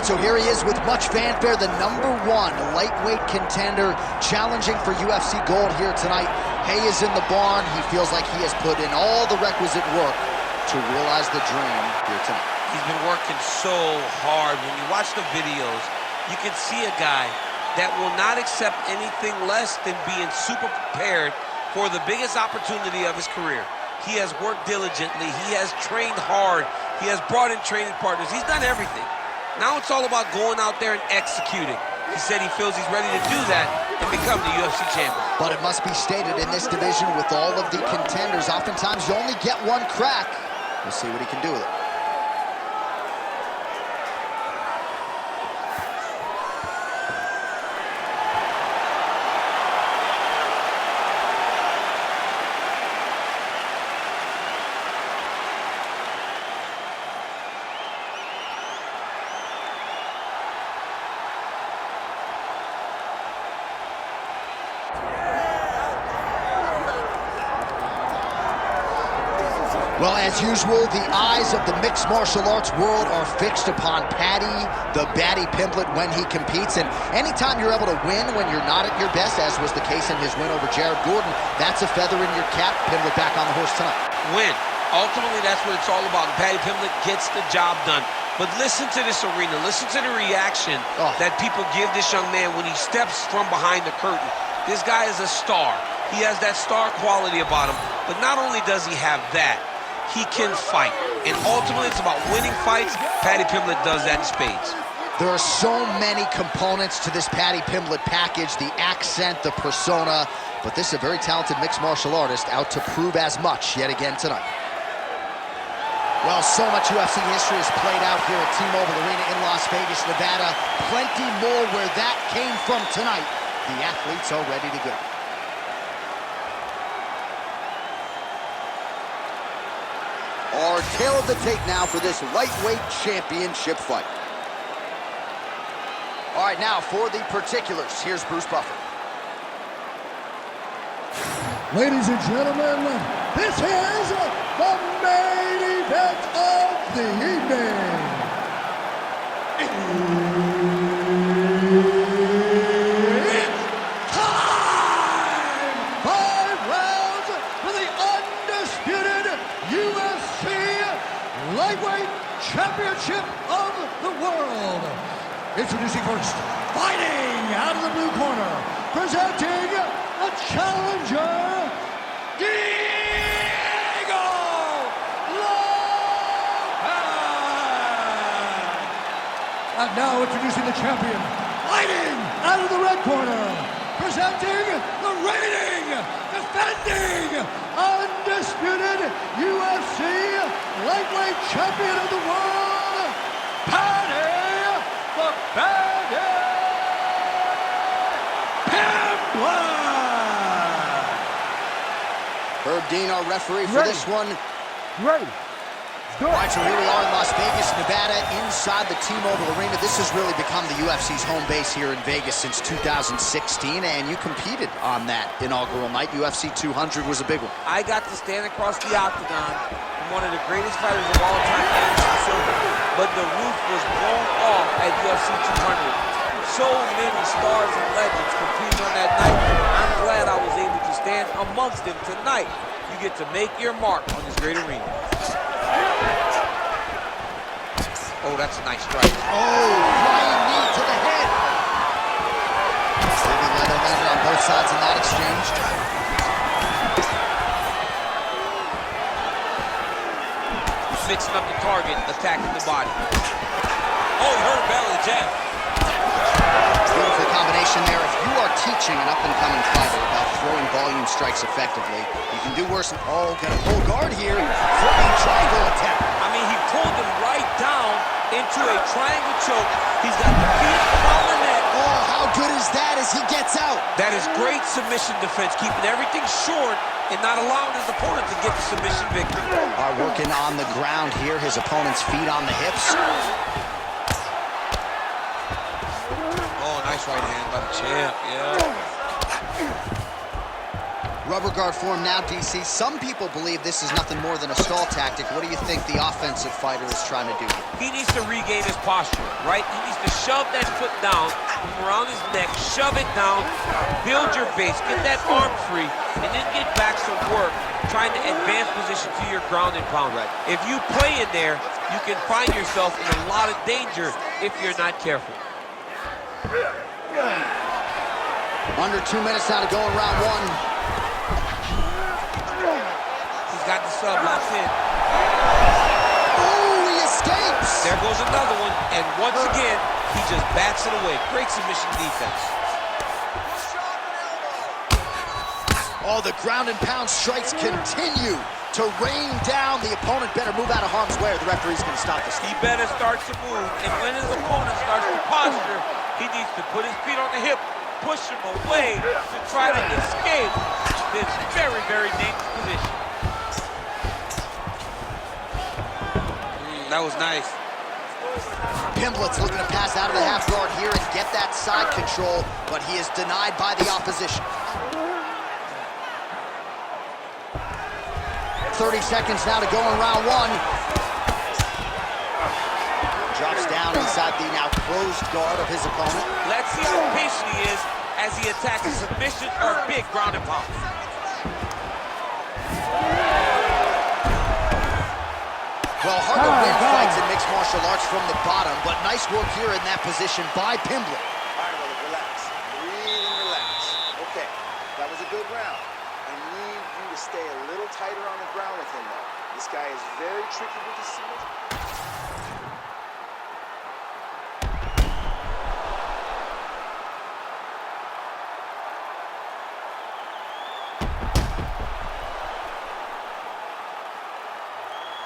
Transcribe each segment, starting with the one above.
right, so here he is with much fanfare, the #1 lightweight contender, challenging for UFC gold here tonight. Hay is in the barn. He feels like he has put in all the requisite work to realize the dream here tonight. He's been working so hard. When you watch the videos, you can see a guy that will not accept anything less than being super prepared for the biggest opportunity of his career. He has worked diligently. He has trained hard. He has brought in training partners. He's done everything. Now it's all about going out there and executing. He said he feels he's ready to do that and become the UFC champion. But it must be stated, in this division with all of the contenders, oftentimes you only get one crack. We'll see what he can do with it. Well, as usual, the eyes of the mixed martial arts world are fixed upon Paddy, the Paddy Pimblett, when he competes. And anytime you're able to win when you're not at your best, as was the case in his win over Jared Gordon, that's a feather in your cap. Pimblett back on the horse tonight. Win. Ultimately, that's what it's all about. Paddy Pimblett gets the job done. But listen to this arena. Listen to the reaction that people give this young man when he steps from behind the curtain. This guy is a star. He has that star quality about him. But not only does he have that, he can fight. And ultimately, it's about winning fights. Paddy Pimblett does that in spades. There are so many components to this Paddy Pimblett package, the accent, the persona, but this is a very talented mixed martial artist out to prove as much yet again tonight. Well, so much UFC history has played out here at T-Mobile Arena in Las Vegas, Nevada. Plenty more where that came from tonight. The athletes are ready to go. Our tail of the tape now for this lightweight championship fight. All right, now for the particulars, here's Bruce Buffer. Ladies and gentlemen, this is the main event of the evening. It's time! 5 rounds for the undisputed UFC Lightweight Championship of the World. Introducing first, fighting out of the blue corner, presenting the challenger, Diego Lopes. And now introducing the champion, fighting out of the red corner, presenting the reigning, defending, undisputed UFC Lightweight Champion of the World, Paddy the Paddy Pimblett. Herb Dean, our referee for this one. Ready. All right, so here we are in Las Vegas, Nevada, inside the T-Mobile Arena. This has really become the UFC's home base here in Vegas since 2016, and you competed on that inaugural night. UFC 200 was a big one. I got to stand across the octagon from one of the greatest fighters of all time, Anderson Silva, but the roof was blown off at UFC 200. So many stars and legends competing on that night. I'm glad I was able to stand amongst them tonight. You get to make your mark on this great arena. Oh, that's a nice strike. Oh, flying knee to the head. Heavy leather landed on both sides in that exchange. Mixing up the target, attacking the body. Oh, he hurt belly jab. Beautiful combination there. If you are teaching an up-and-coming fighter about throwing volume strikes effectively, you can do worse than, gonna pull guard here for a triangle attempt. I mean, he pulled him right down into a triangle choke. He's got the feet around the neck. Oh, how good is that as he gets out? That is great submission defense, keeping everything short and not allowing his opponent to get the submission victory. Are working on the ground here, his opponent's feet on the hips. Oh, nice right hand by the champ, yeah. Rubber guard form now, DC. Some people believe this is nothing more than a stall tactic. What do you think the offensive fighter is trying to do? He needs to regain his posture, right? He needs to shove that foot down from around his neck, shove it down, build your base, get that arm free, and then get back to work, trying to advance position to your ground and pound. Right. If you play in there, you can find yourself in a lot of danger if you're not careful. Under 2 minutes now to go in round one. He's got the sub locked in. Oh, he escapes! There goes another one, and once again, he just bats it away. Great submission defense. Oh, the ground and pound strikes continue to rain down. The opponent better move out of harm's way or the referee's going to stop this. He better start to move, and when his opponent starts to posture, he needs to put his feet on the hip, push him away to try to escape this very, very dangerous position. That was nice. Pimblett's looking to pass out of the half guard here and get that side control, but he is denied by the opposition. 30 seconds now to go in round one. Drops down inside the now closed guard of his opponent. Let's see how patient he is as he attacks a submission or big ground and pound. Well, hard to win fights in mixed martial arts from the bottom, but nice work here in that position by Pimblett. All right, brother, relax. Breathe and relax. Okay, that was a good round. I need you to stay a little tighter on the ground with him, though. This guy is very tricky with his submission.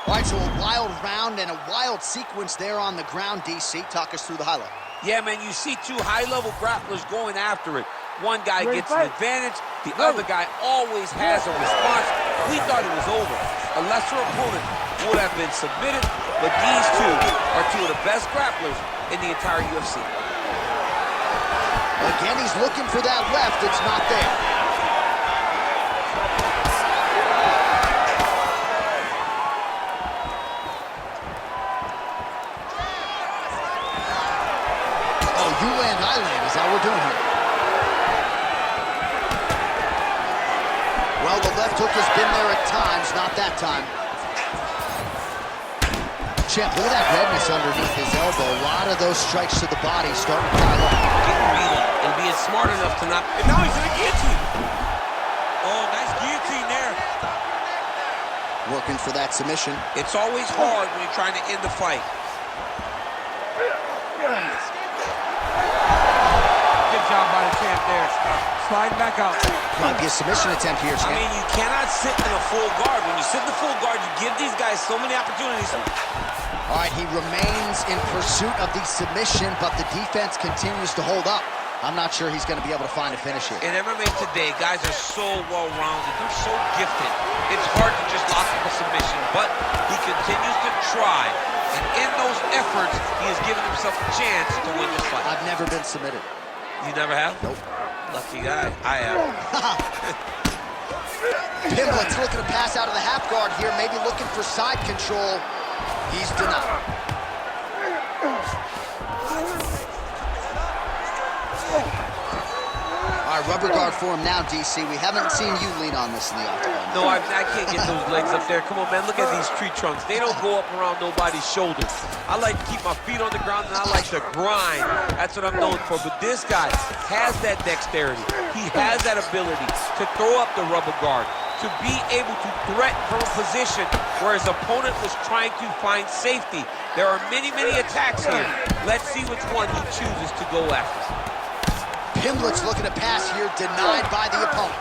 All right, so a wild round and a wild sequence there on the ground, DC. Talk us through the highlight. Yeah, man, you see two high-level grapplers going after it. One guy gets an advantage, the other guy always has a response. We thought it was over. A lesser opponent would have been submitted, but these two are two of the best grapplers in the entire UFC. Again, he's looking for that left. It's not there. You land, I land, is how we're doing here. Well, the left hook has been there at times, not that time. Champ, look at that redness underneath his elbow. A lot of those strikes to the body starting to pile up. Getting beat up and being smart enough to not... And now he's in a guillotine. Oh, nice guillotine there. Working for that submission. It's always hard when you're trying to end the fight. Job by the champ there. Sliding back out. Might be a submission attempt here, champ. I mean, you cannot sit in a full guard. When you sit in the full guard, you give these guys so many opportunities. All right, he remains in pursuit of the submission, but the defense continues to hold up. I'm not sure he's going to be able to find a finish here. In MMA today, guys are so well-rounded. They're so gifted. It's hard to just lock up a submission, but he continues to try. And in those efforts, he has given himself a chance to win this fight. I've never been submitted. You never have? Nope. Lucky guy. I have. Pimblett's looking to pass out of the half guard here, maybe looking for side control. He's denied. All right, rubber guard for him now, DC. We haven't seen you lean on this in the octagon. No, I can't get those legs up there. Come on, man, look at these tree trunks. They don't go up around nobody's shoulders. I like to keep my feet on the ground, and I like to grind. That's what I'm known for. But this guy has that dexterity. He has that ability to throw up the rubber guard, to be able to threaten from a position where his opponent was trying to find safety. There are many, many attacks here. Let's see which one he chooses to go after. Pimblett's looking to pass here, denied by the opponent.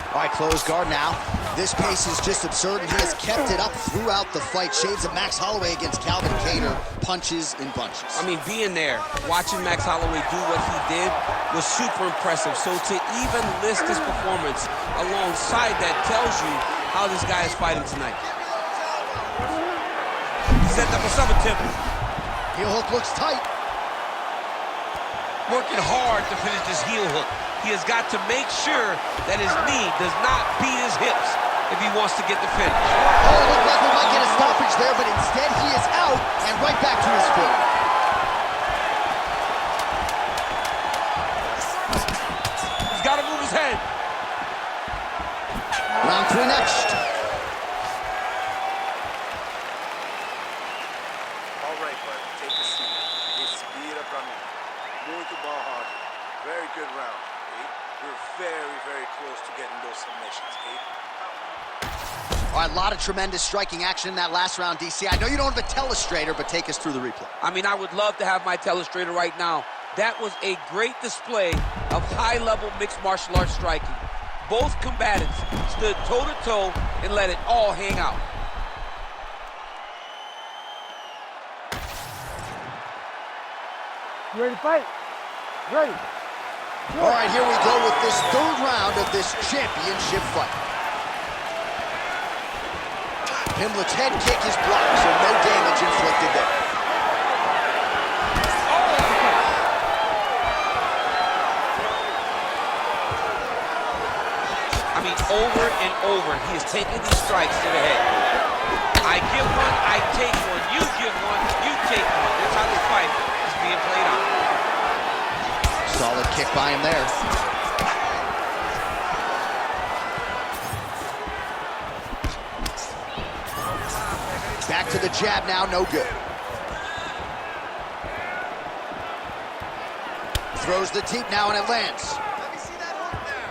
All right, closed guard now. This pace is just absurd, and he has kept it up throughout the fight. Shades of Max Holloway against Calvin Kattar, punches in bunches. I mean, being there, watching Max Holloway do what he did was super impressive. So to even list his performance alongside that tells you how this guy is fighting tonight. Set up a sub attempt. Heel hook looks tight. working hard to finish this heel hook. He has got to make sure that his knee does not beat his hips if he wants to get the finish. Oh, it looked like we might get a stoppage there, but instead he is out and right back to his feet. He's got to move his head. Round 3 next. All right, bud, take a seat. Respira pra mim. Muito bom, Roger. Very good round, okay? We're very, very close to getting those submissions, okay? All right, a lot of tremendous striking action in that last round, DC. I know you don't have a telestrator, but take us through the replay. I mean, I would love to have my telestrator right now. That was a great display of high-level mixed martial arts striking. Both combatants stood toe-to-toe and let it all hang out. You ready to fight? Ready. All right, here we go with this 3rd round of this championship fight. Pimblett's head kick is blocked, so no damage inflicted there. I mean, over and over, he is taking these strikes to the head. I give one, I take one. You give one, you take one. That's how this fight is being played out. Solid kick by him there. Back to the jab now, no good. Throws the teep now and it lands. Let me see that hook now.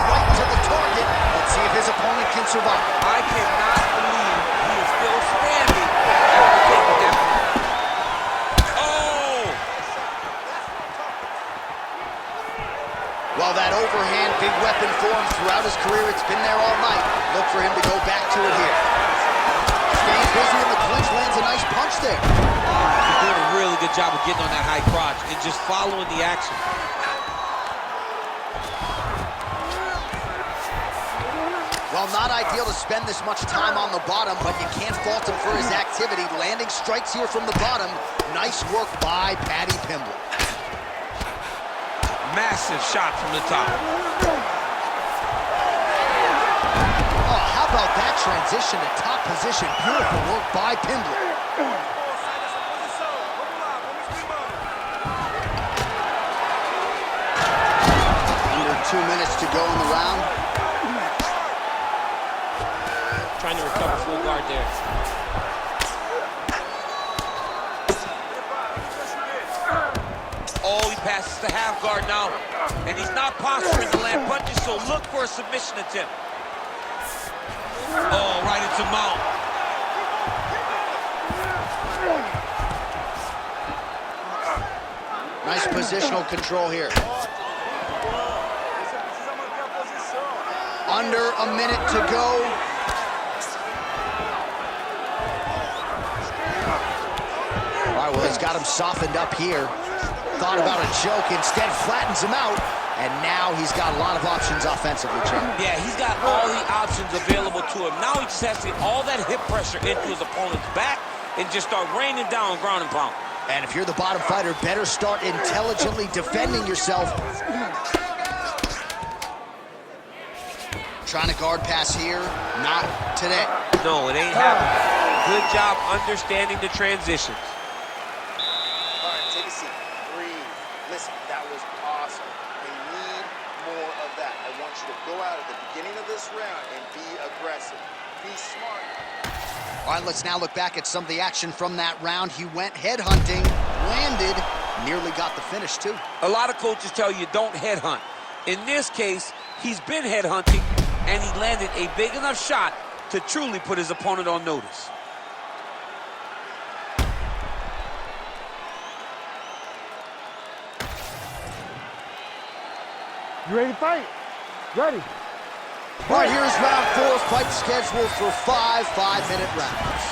Right to the target. Let's see if his opponent can survive. I cannot believe he is still standing after taking that one. Oh! Well, that overhand big weapon for him throughout his career. It's been there all night. Look for him to go back to it here. Staying busy in the clinch, lands a nice punch there. He's doing a really good job of getting on that high crotch and just following the action. Well, not ideal to spend this much time on the bottom, but you can't fault him for his activity. Landing strikes here from the bottom. Nice work by Paddy Pimblett. Massive shot from the top. Oh, how about that transition to top position? Beautiful work by Pimblett. Under 2 minutes to go in the round. Trying to recover full guard there. Oh, he passes the half guard now. And he's not posturing to land punches, so look for a submission attempt. Oh, right into mount. Nice positional control here. Under a minute to go. All right, well, he's got him softened up here. Thought about a choke, instead flattens him out, and now he's got a lot of options offensively, Champ. Yeah, he's got all the options available to him. Now he just has to get all that hip pressure into his opponent's back and just start raining down ground and pound. And if you're the bottom fighter, better start intelligently defending yourself. Trying to guard pass here, not today. No, it ain't happening. Good job understanding the transitions. All right, take a seat. Breathe. Listen, that was awesome. We need more of that. I want you to go out at the beginning of this round and be aggressive. Be smart. All right, let's now look back at some of the action from that round. He went headhunting, landed, nearly got the finish, too. A lot of coaches tell you don't headhunt. In this case, he's been headhunting, and he landed a big enough shot to truly put his opponent on notice. You ready to fight? Ready. All right, here's round 4, fight scheduled for 5 5-minute rounds.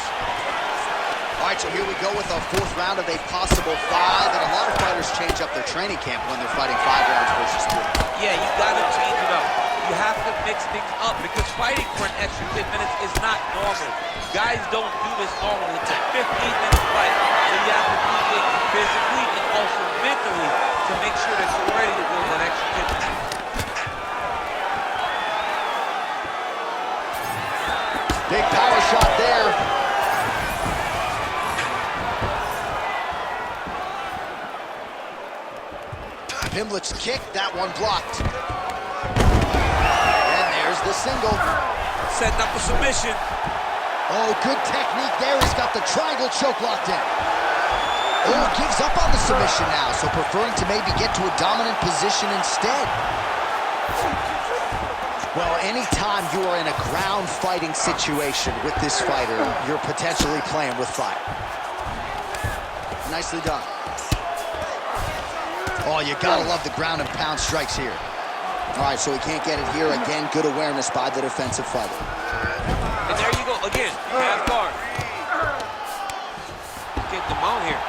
All right, so here we go with our 4th round of a possible 5, and a lot of fighters change up their training camp when they're fighting 5 rounds versus 3. Yeah, you gotta change it up. You you have to mix things up because fighting for an extra 10 minutes is not normal. Guys don't do this normally. It's a 15-minute fight, so you have to do things physically and also mentally to make sure that you're ready to go that extra 10 minutes. Big power shot there. Pimblett's kick, that one blocked. And there's the single. Setting up a submission. Oh, good technique there. He's got the triangle choke locked in. Oh, gives up on the submission now, so preferring to maybe get to a dominant position instead. Well, anytime you are in a ground fighting situation with this fighter, you're potentially playing with fire. Nicely done. Oh, you gotta love the ground and pound strikes here. All right, so he can't get it here. Again, good awareness by the defensive fighter. And there you go, again, half guard. Get the mount here.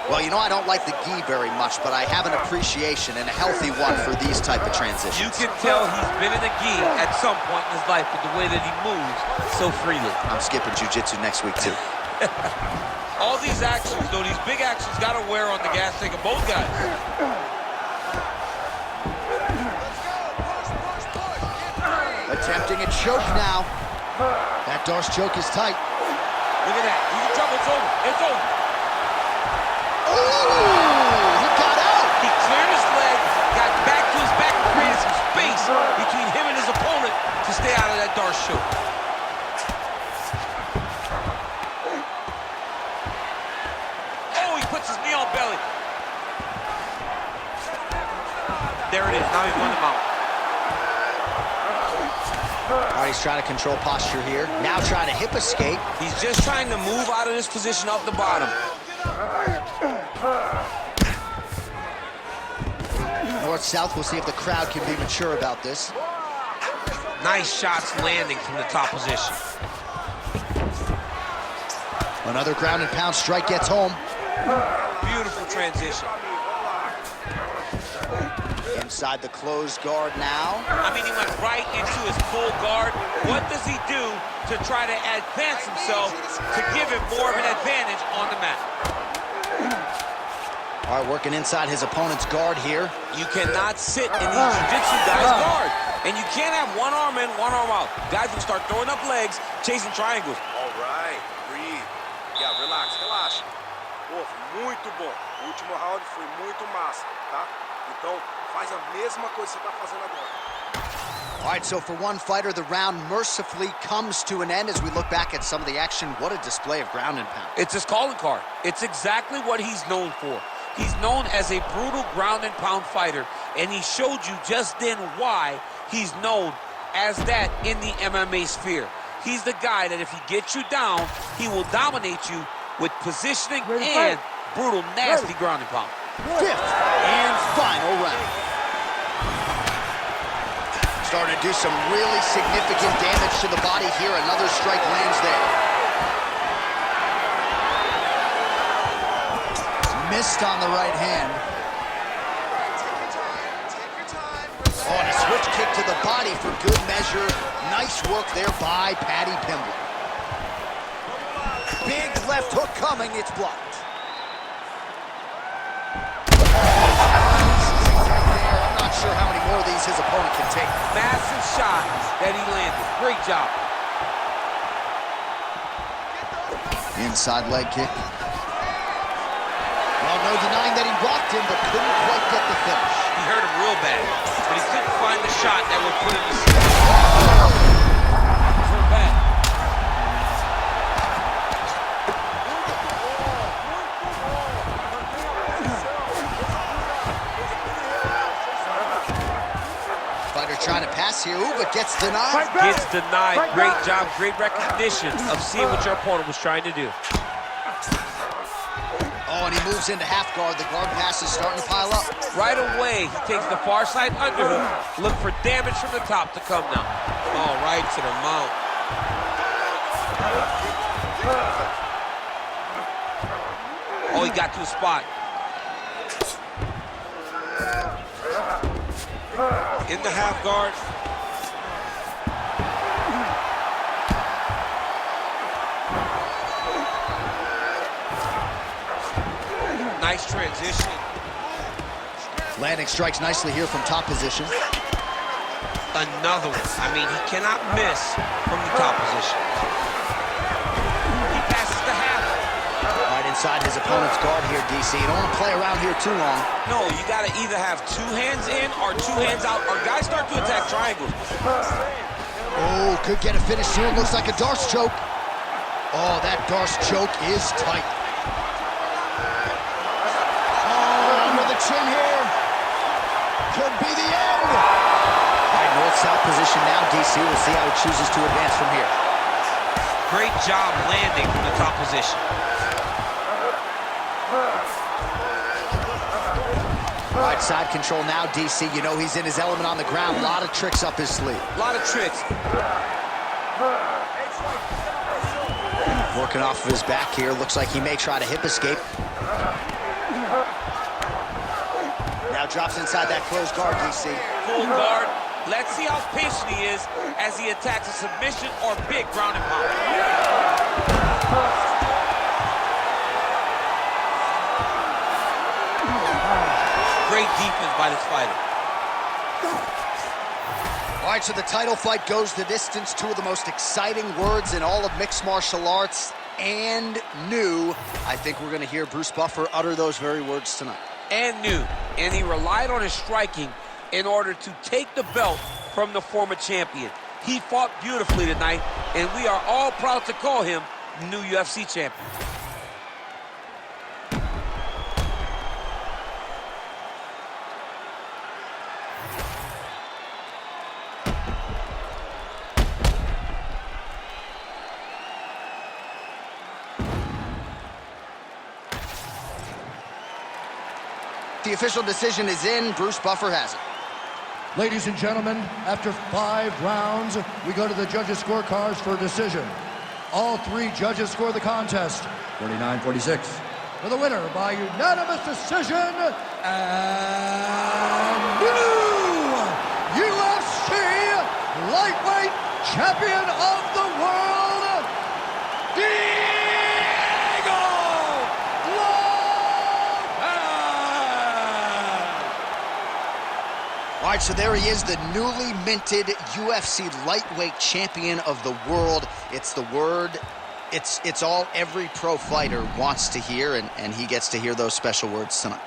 Well, you know, I don't like the gi very much, but I have an appreciation and a healthy one for these type of transitions. You can tell he's been in the gi at some point in his life with the way that he moves so freely. I'm skipping jiu-jitsu next week, too. All these actions, though, these big actions got to wear on the gas tank of both guys. Attempting a choke now. That Darce choke is tight. Look at that. He's in trouble. It's over. It's over. Ooh, he got out. He cleared his leg, got back to his back, and created some space between him and his opponent to stay out of that Darce choke. Oh, he puts his knee on belly. There it is. Now he's on the mount. All right, he's trying to control posture here. Now trying to hip escape. He's just trying to move out of this position off the bottom. North-south, we'll see if the crowd can be mature about this. Nice shots landing from the top position. Another ground and pound strike gets home. Beautiful transition. Inside the closed guard now. I mean, he went right into his full guard. What does he do to try to advance himself to give him more of an advantage on the mat? All right, working inside his opponent's guard here. You cannot sit in these jiu-jitsu guys' guard. And you can't have one arm in, one arm out. Guys will start throwing up legs, chasing triangles. All right, breathe. Yeah, relax, relaxa. Pô, muito bom. O último round foi muito massa, tá? Então, faz a mesma coisa que você tá fazendo agora. All right, so for one fighter, the round mercifully comes to an end as we look back at some of the action. What a display of ground and pound. It's his calling card. It's exactly what he's known for. He's known as a brutal ground and pound fighter, and he showed you just then why he's known as that in the MMA sphere. He's the guy that if he gets you down, he will dominate you with positioning and brutal, nasty ground and pound. Fifth and final round. Starting to do some really significant damage to the body here. Another strike lands there. Missed on the right hand. Oh, and a switch kick to the body for good measure. Nice work there by Paddy Pimblett. Big left hook coming, it's blocked. I'm not sure how many more of these his opponent can take. Massive shot that he landed. Great job. Inside leg kick. Well, no denying that he rocked him, but couldn't quite get the finish. He hurt him real bad, but he couldn't find the shot that would put him to sleep. Turn back. Fighter trying to pass here, ooh, but gets denied. Gets denied. Great job, great recognition of seeing what your opponent was trying to do. Oh, and he moves into half guard. The guard pass is starting to pile up. Right away, he takes the far side underhook. Look for damage from the top to come now. Oh, right to the mount. Oh, he got to the spot. In the half guard. Nice transition. Landing strikes nicely here from top position. Another one. I mean, he cannot miss from the top position. He passes the half. Right inside his opponent's guard here, DC. You don't want to play around here too long. No, you got to either have two hands in or two hands out, or guys start to attack triangles. Oh, could get a finish here. Looks like a Darce choke. Oh, that Darce choke is tight. Oh, under the chin here. Could be the end. All right, north-south position now, DC. We'll see how he chooses to advance from here. Great job landing from the top position. Right side control now, DC. You know he's in his element on the ground. A lot of tricks up his sleeve. A lot of tricks. Working off of his back here. Looks like he may try to hip escape. Now drops inside that closed guard, DC. Full guard. Let's see how patient he is as he attacks a submission or big ground and pound. Great defense by this fighter. All right, so the title fight goes the distance. Two of the most exciting words in all of mixed martial arts, and new. I think we're going to hear Bruce Buffer utter those very words tonight. And new. And he relied on his striking in order to take the belt from the former champion. He fought beautifully tonight, and we are all proud to call him new UFC champion. The official decision is in. Bruce Buffer has it. Ladies and gentlemen, after 5 rounds, we go to the judges' scorecards for a decision. All 3 judges score the contest, 49-46. For the winner by unanimous decision, and new UFC lightweight champion of the world, Diego Lopes! All right, so there he is, the newly minted UFC lightweight champion of the world. It's the word, it's all every pro fighter wants to hear, and he gets to hear those special words tonight.